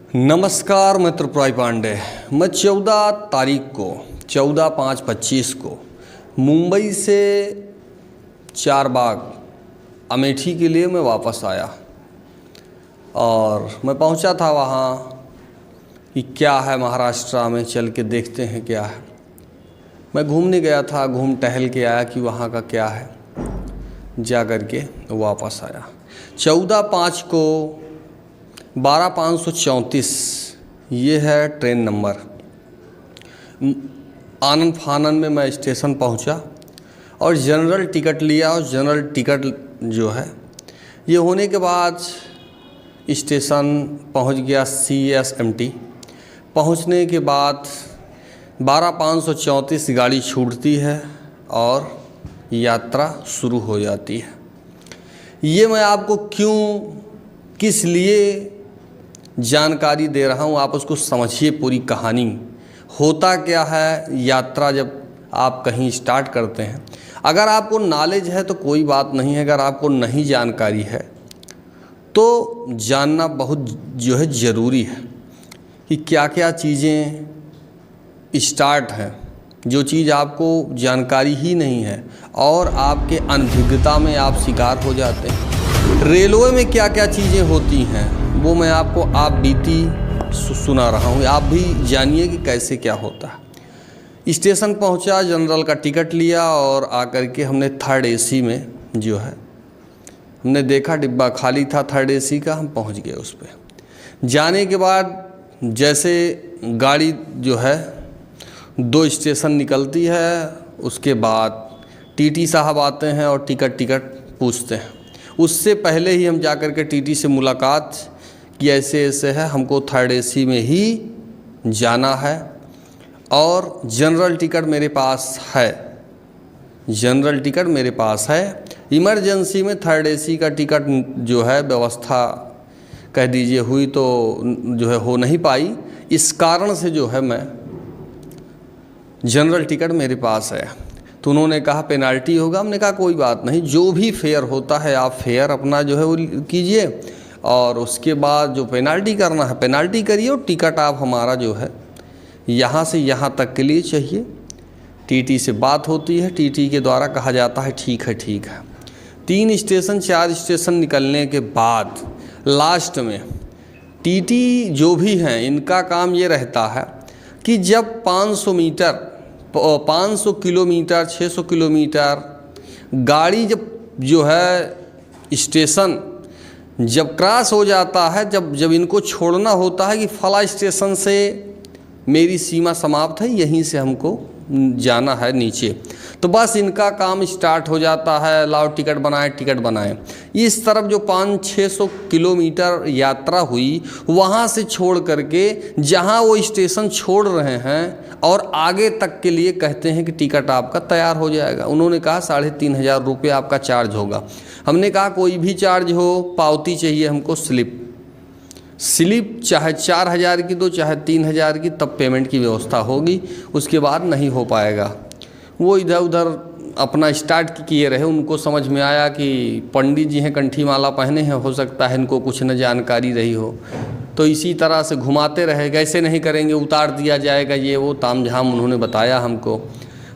नमस्कार, मैं त्रिपुरारी पांडे। मैं 14 तारीख को 14/5/25 को मुंबई से चारबाग अमेठी के लिए मैं वापस आया और मैं पहुंचा था वहाँ कि क्या है महाराष्ट्र में, चल के देखते हैं क्या है। मैं घूमने गया था, घूम टहल के आया कि वहाँ का क्या है, जा कर के वापस आया। 14/5 को 12/534 ये है ट्रेन नंबर। आनन फानन में मैं स्टेशन पहुंचा और जनरल टिकट लिया और जनरल टिकट जो है ये होने के बाद स्टेशन पहुंच गया CSMT। पहुंचने के बाद 12/534 गाड़ी छूटती है और यात्रा शुरू हो जाती है। ये मैं आपको क्यों, किस लिए जानकारी दे रहा हूँ, आप उसको समझिए। पूरी कहानी होता क्या है यात्रा जब आप कहीं स्टार्ट करते हैं। अगर आपको नॉलेज है तो कोई बात नहीं है, अगर आपको नहीं जानकारी है तो जानना बहुत जो है ज़रूरी है कि क्या क्या चीज़ें स्टार्ट हैं। जो चीज़ आपको जानकारी ही नहीं है और आपके अनभिज्ञता में आप शिकार हो जाते हैं। रेलवे में क्या क्या चीज़ें होती हैं वो मैं आपको आप बीती सुना रहा हूँ, आप भी जानिए कि कैसे क्या होता है। स्टेशन पहुँचा, जनरल का टिकट लिया और आकर के हमने थर्ड AC में जो है हमने देखा डिब्बा खाली था थर्ड AC का, हम पहुँच गए उस पर। जाने के बाद जैसे गाड़ी जो है 2 स्टेशन निकलती है, उसके बाद TT साहब आते हैं और टिकट पूछते हैं। उससे पहले ही हम जाकर के TT से मुलाकात कि ऐसे ऐसे है, हमको थर्ड AC में ही जाना है और जनरल टिकट मेरे पास है, जनरल टिकट मेरे पास है। इमरजेंसी में थर्ड AC का टिकट जो है व्यवस्था कह दीजिए हुई तो जो है हो नहीं पाई, इस कारण से जो है मैं जनरल टिकट मेरे पास है। तो उन्होंने कहा पेनाल्टी होगा। हमने कहा कोई बात नहीं, जो भी फेयर होता है आप फेयर अपना जो है वो कीजिए और उसके बाद जो पेनाल्टी करना है पेनाल्टी करिए और टिकट आप हमारा जो है यहाँ से यहाँ तक के लिए चाहिए। TT से बात होती है, TT के द्वारा कहा जाता है ठीक है ठीक है। 3 स्टेशन 4 स्टेशन निकलने के बाद लास्ट में TT जो भी हैं इनका काम ये रहता है कि जब 500 किलोमीटर 600 किलोमीटर गाड़ी जो है स्टेशन जब क्रॉस हो जाता है, जब इनको छोड़ना होता है कि फला स्टेशन से मेरी सीमा समाप्त है, यहीं से हमको जाना है नीचे, तो बस इनका काम स्टार्ट हो जाता है, लाओ टिकट बनाएं। इस तरफ जो 500-600 किलोमीटर यात्रा हुई, वहाँ से छोड़ करके जहाँ वो स्टेशन छोड़ रहे हैं और आगे तक के लिए कहते हैं कि टिकट आपका तैयार हो जाएगा। उन्होंने कहा 3500 रुपये आपका चार्ज होगा। हमने कहा कोई भी चार्ज हो, पावती चाहिए हमको, स्लिप चाहे 4000 की दो चाहे 3000 की, तब पेमेंट की व्यवस्था होगी, उसके बाद नहीं हो पाएगा। वो इधर उधर अपना स्टार्ट किए रहे। उनको समझ में आया कि पंडित जी हैं, कंठी माला पहने हैं, हो सकता है इनको कुछ न जानकारी रही हो, तो इसी तरह से घुमाते रहे। ऐसे नहीं करेंगे, उतार दिया जाएगा, ये वो तामझाम उन्होंने बताया हमको।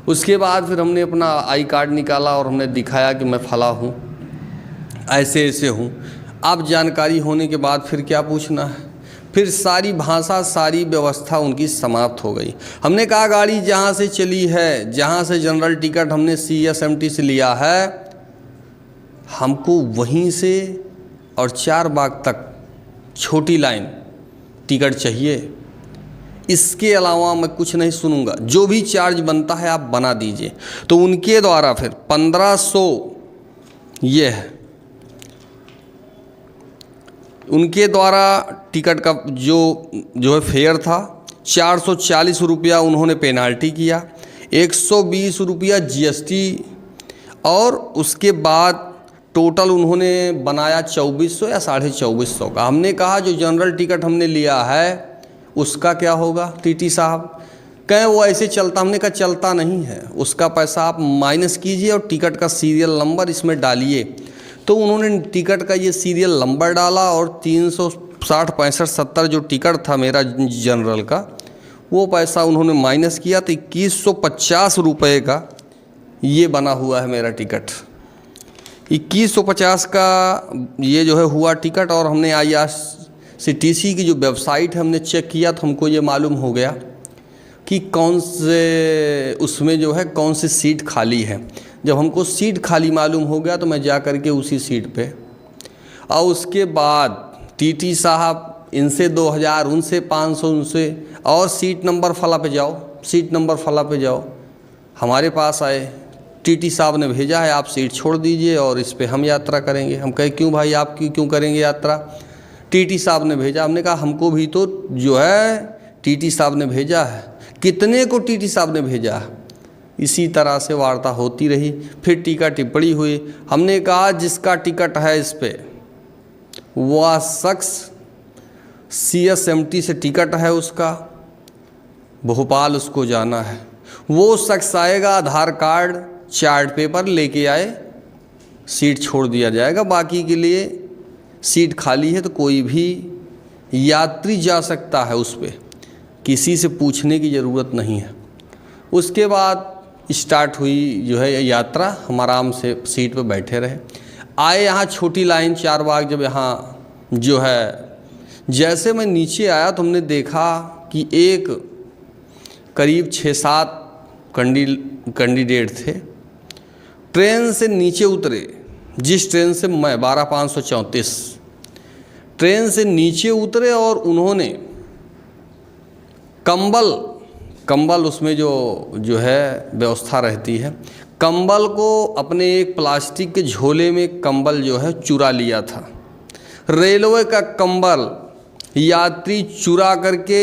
उसके बाद फिर हमने अपना आई कार्ड निकाला और हमने दिखाया कि मैं फला हूँ, ऐसे ऐसे हूँ। अब जानकारी होने के बाद फिर क्या पूछना है, फिर सारी भाषा सारी व्यवस्था उनकी समाप्त हो गई। हमने कहा गाड़ी जहाँ से चली है, जहाँ से जनरल टिकट हमने CSMT से लिया है, हमको वहीं से और चारबाग तक छोटी लाइन टिकट चाहिए। इसके अलावा मैं कुछ नहीं सुनूंगा, जो भी चार्ज बनता है आप बना दीजिए। तो उनके द्वारा फिर 1500 ये है, उनके द्वारा टिकट का जो है फेयर था 440 रुपया उन्होंने पेनाल्टी किया, 120 रुपया GST और उसके बाद टोटल उन्होंने बनाया 2400 या 2450 का। हमने कहा जो जनरल टिकट हमने लिया है उसका क्या होगा। TT साहब कहें वो ऐसे चलता, हमने कहा चलता नहीं है, उसका पैसा आप माइनस कीजिए और टिकट का सीरियल नंबर इसमें डालिए। तो उन्होंने टिकट का ये सीरियल नंबर डाला और 60, 65, 70 जो टिकट था मेरा जनरल का, वो पैसा उन्होंने माइनस किया तो 2150 रुपये का ये बना हुआ है मेरा टिकट। 2150 का ये जो है हुआ टिकट। और हमने IRCTC की जो वेबसाइट है हमने चेक किया तो हमको ये मालूम हो गया कि कौन से उसमें जो है कौन सी सीट खाली है। जब हमको सीट खाली मालूम हो गया तो मैं जा कर के उसी सीट पे, और उसके बाद TT साहब इनसे 2000, उनसे 500, उनसे और सीट नंबर फला पे जाओ, सीट नंबर फला पे जाओ, हमारे पास आए। TT साहब ने भेजा है आप सीट छोड़ दीजिए और इस पे हम यात्रा करेंगे। हम कहे क्यों भाई, आप क्यों करेंगे यात्रा? TT साहब ने भेजा। हमने कहा हमको भी तो जो है TT साहब ने भेजा है। कितने को TT साहब ने भेजा है? इसी तरह से वार्ता होती रही। फिर टीका टिप्पणी हुई। हमने कहा जिसका टिकट है इस पे वह शख्स CSMT से टिकट है उसका, भोपाल उसको जाना है, वो शख्स आएगा, आधार कार्ड, चार्ट पेपर लेके आए, सीट छोड़ दिया जाएगा। बाकी के लिए सीट खाली है तो कोई भी यात्री जा सकता है उस पे, किसी से पूछने की ज़रूरत नहीं है। उसके बाद स्टार्ट हुई जो है यात्रा। हम आराम से सीट पे बैठे रहे। आए यहाँ छोटी लाइन 4 बाग, जब यहाँ जो है जैसे मैं नीचे आया तो हमने देखा कि एक करीब 6-7 कैंडिडेट थे। ट्रेन से नीचे उतरे, जिस ट्रेन से मैं 12534 ट्रेन से नीचे उतरे और उन्होंने कंबल उसमें जो है व्यवस्था रहती है, कंबल को अपने एक प्लास्टिक के झोले में कंबल जो है चुरा लिया था। रेलवे का कंबल यात्री चुरा करके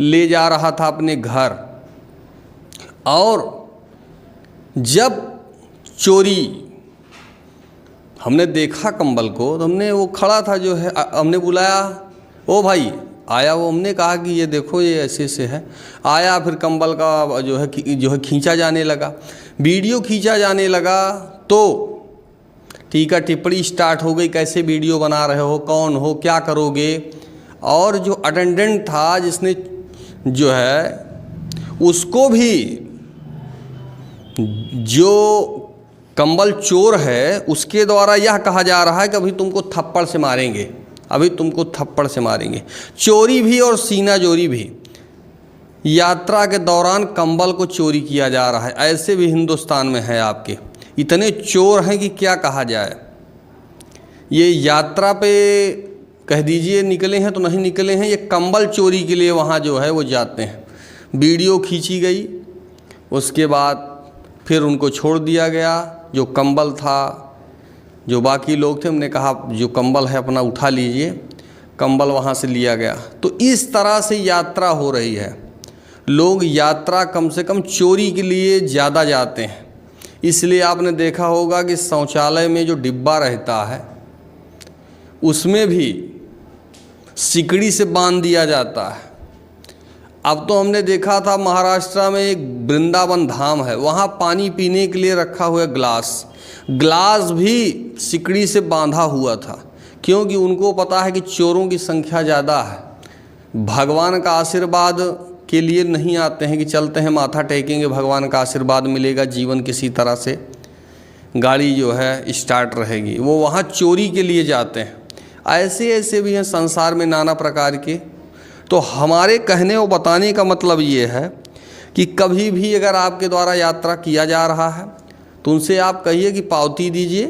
ले जा रहा था अपने घर। और जब चोरी हमने देखा कंबल को तो हमने, वो खड़ा था जो है, हमने बुलाया, ओ भाई आया। वो हमने कहा कि ये देखो ये ऐसे से है। आया, फिर कंबल का जो है खींचा जाने लगा, वीडियो खींचा जाने लगा। तो टीका टिप्पणी स्टार्ट हो गई, कैसे वीडियो बना रहे हो, कौन हो, क्या करोगे। और जो अटेंडेंट था जिसने जो है उसको भी, जो कंबल चोर है उसके द्वारा यह कहा जा रहा है कि अभी तुमको थप्पड़ से मारेंगे, अभी तुमको थप्पड़ से मारेंगे। चोरी भी और सीना जोरी भी। यात्रा के दौरान कंबल को चोरी किया जा रहा है। ऐसे भी हिंदुस्तान में है आपके, इतने चोर हैं कि क्या कहा जाए। ये यात्रा पे कह दीजिए निकले हैं तो नहीं निकले हैं, ये कंबल चोरी के लिए वहाँ जो है वो जाते हैं। वीडियो खींची गई, उसके बाद फिर उनको छोड़ दिया गया। जो कंबल था, जो बाकी लोग थे, हमने कहा जो कंबल है अपना उठा लीजिए, कंबल वहाँ से लिया गया। तो इस तरह से यात्रा हो रही है। लोग यात्रा कम से कम चोरी के लिए ज़्यादा जाते हैं। इसलिए आपने देखा होगा कि शौचालय में जो डिब्बा रहता है उसमें भी सिकड़ी से बांध दिया जाता है। अब तो हमने देखा था महाराष्ट्र में एक वृंदावन धाम है, वहाँ पानी पीने के लिए रखा हुआ ग्लास भी सिकड़ी से बांधा हुआ था, क्योंकि उनको पता है कि चोरों की संख्या ज़्यादा है। भगवान का आशीर्वाद के लिए नहीं आते हैं कि चलते हैं माथा टेकेंगे, भगवान का आशीर्वाद मिलेगा, जीवन किसी तरह से गाड़ी जो है स्टार्ट रहेगी। वो वहाँ चोरी के लिए जाते हैं। ऐसे भी हैं संसार में नाना प्रकार के। तो हमारे कहने और बताने का मतलब ये है कि कभी भी अगर आपके द्वारा यात्रा किया जा रहा है तो उनसे आप कहिए कि पावती दीजिए,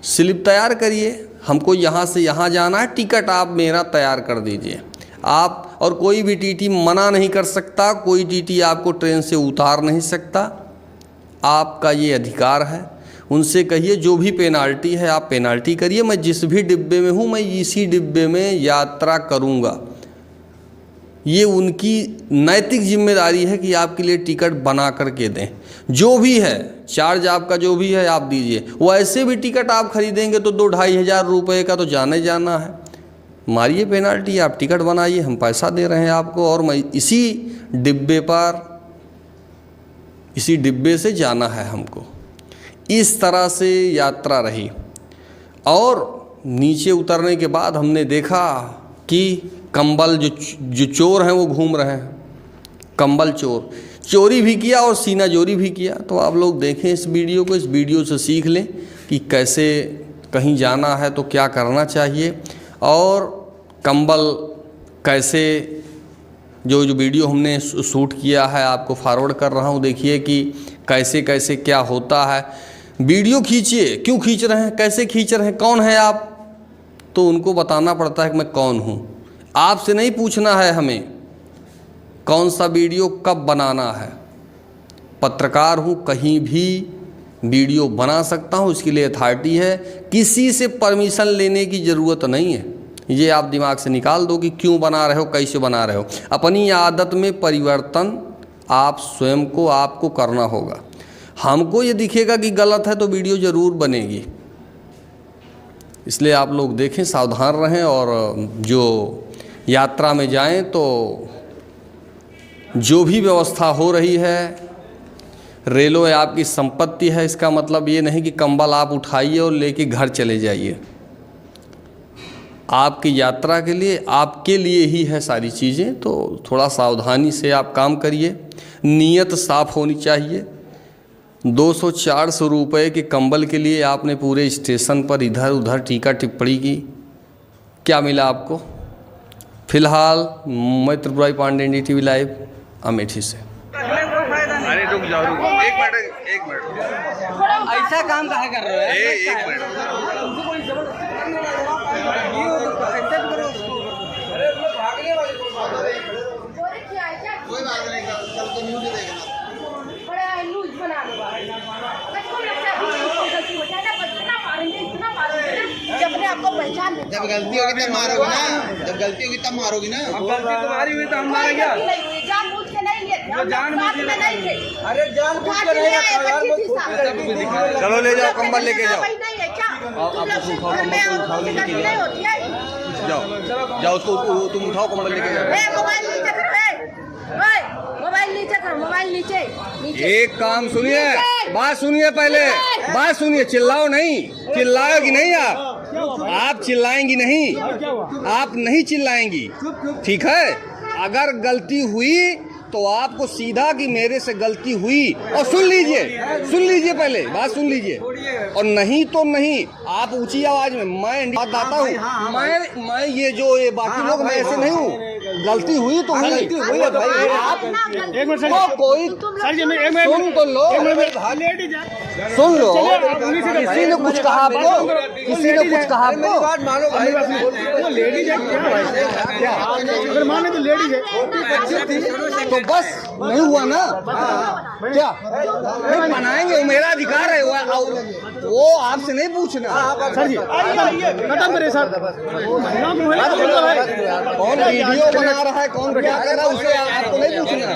स्लिप तैयार करिए, हमको यहाँ से यहाँ जाना है, टिकट आप मेरा तैयार कर दीजिए। आप और कोई भी TT मना नहीं कर सकता, कोई TT आपको ट्रेन से उतार नहीं सकता, आपका ये अधिकार है। उनसे कहिए जो भी पेनाल्टी है आप पेनाल्टी करिए, मैं जिस भी डिब्बे में हूँ मैं इसी डिब्बे में यात्रा करूँगा। ये उनकी नैतिक जिम्मेदारी है कि आपके लिए टिकट बना करके दें। जो भी है चार्ज आपका जो भी है आप दीजिए। वो ऐसे भी टिकट आप खरीदेंगे तो 2-2.5 हज़ार रुपये का तो जाना है। मारिए पेनाल्टी, आप टिकट बनाइए, हम पैसा दे रहे हैं आपको, और मैं इसी डिब्बे से जाना है हमको। इस तरह से यात्रा रही। और नीचे उतरने के बाद हमने देखा कि कंबल जो चोर हैं वो घूम रहे हैं, कंबल चोर, चोरी भी किया और सीना जोरी भी किया। तो आप लोग देखें इस वीडियो को, इस वीडियो से सीख लें कि कैसे कहीं जाना है तो क्या करना चाहिए, और कंबल कैसे, जो वीडियो हमने शूट किया है आपको फॉरवर्ड कर रहा हूँ, देखिए कि कैसे कैसे क्या होता है। वीडियो खींचिए, क्यों खींच रहे हैं, कैसे खींच रहे हैं, कौन है आप, तो उनको बताना पड़ता है कि मैं कौन हूँ। आपसे नहीं पूछना है हमें कौन सा वीडियो कब बनाना है। पत्रकार हूँ, कहीं भी वीडियो बना सकता हूँ, इसके लिए अथॉरिटी है, किसी से परमिशन लेने की ज़रूरत नहीं है। ये आप दिमाग से निकाल दो कि क्यों बना रहे हो, कैसे बना रहे हो। अपनी आदत में परिवर्तन आप स्वयं को, आपको करना होगा। हमको ये दिखेगा कि गलत है तो वीडियो ज़रूर बनेगी, इसलिए आप लोग देखें, सावधान रहें, और जो यात्रा में जाएं तो जो भी व्यवस्था हो रही है, रेलवे आपकी संपत्ति है, इसका मतलब ये नहीं कि कंबल आप उठाइए और लेके घर चले जाइए। आपकी यात्रा के लिए, आपके लिए ही है सारी चीज़ें, तो थोड़ा सावधानी से आप काम करिए। नीयत साफ होनी चाहिए। 200-400 रुपये के कंबल के लिए आपने पूरे स्टेशन पर इधर उधर टीका टिप्पणी की, क्या मिला आपको? फिलहाल मैं त्रिपुरारी पांडे, NDTV लाइव, अमेठी से। अरे रुक जाओ, एक मिनट ऐसा काम काहे कर रहे हो? एक मिनट कोई बात नहीं, कल तो न्यूज़ देखना, बड़ा न्यूज़ बना लो। जब गलती होगी तब मारोगी ना, जब गलती होगी तब मारोगी ना। अब गलती तुम्हारी हुई तो हम मारे क्या? जानबूझ के नहीं है, जानबूझ के नहीं थे। अरे जानबूझ के नहीं है। चलो ले जाओ, कंबल लेके जाओ, जाओ उसको तुम उठाओ, कंबल लेके जाओ। मोबाइल नीचे करो, मोबाइल नीचे। एक काम सुनिए, बात सुनिए, पहले बात सुनिए, चिल्लाओ नहीं, चिल्लाओगी नहीं आप चिल्लाएंगी नहीं, आप नहीं चिल्लाएंगी, ठीक है। अगर गलती हुई तो आपको सीधा कि मेरे से गलती हुई, और सुन लीजिए पहले बात सुन लीजिए, और नहीं तो नहीं। आप ऊंची आवाज में, मैं बात आता हूँ, मैं ये जो ये बाकी लोग, मैं ऐसे नहीं हूँ। गलती हुई तो हुई, गलती हुई है भाई। आप एक मिनट कोई सर जी, मैं सुन तो लो, सुन लो। किसी ने कुछ कहा आपको, किसी ने कुछ कहा आपको, बात मानो भाई, लेडीज है क्या? अगर माने तो लेडीज है तो बस नहीं हुआ ना, क्या नहीं बनाएंगे, मेरा अधिकार है, वो आपसे नहीं पूछना। सर जी खत्म करें सर। कौन वीडियो बना रहा है, कौन क्या कर रहा है, उसे आपको नहीं पूछना।